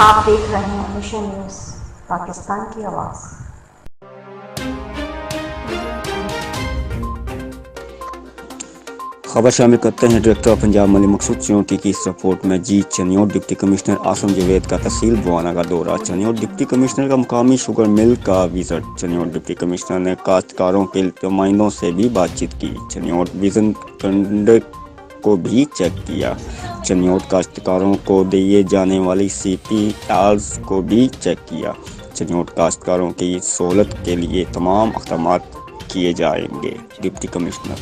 आप देख रहे हैं मिशन न्यूज़, पाकिस्तान की आवाज़। खबर शामिल करते हैं। डायरेक्टर ऑफ पंजाब मलिक मकसूद चिन्योटी की इस रिपोर्ट में जी चिन्योट डिप्टी कमिश्नर आसम जावेद का तहसील बुआना का दौरा। चिन्योट डिप्टी कमिश्नर का मुकामी शुगर मिल का विजिट। चिन्योट डिप्टी कमिश्नर ने काश्तकारों के नुमाइंदों से भी बातचीत की। चिन्योट विजन कंडक्ट को भी चेक किया। चिन्योट काश्तकारों को दिए जाने वाली सीपी टाल्स को भी चेक किया। चिन्योट काश्तकारों की सहूलत के लिए तमाम इक़दाम किए जाएंगे। Deputy commissioner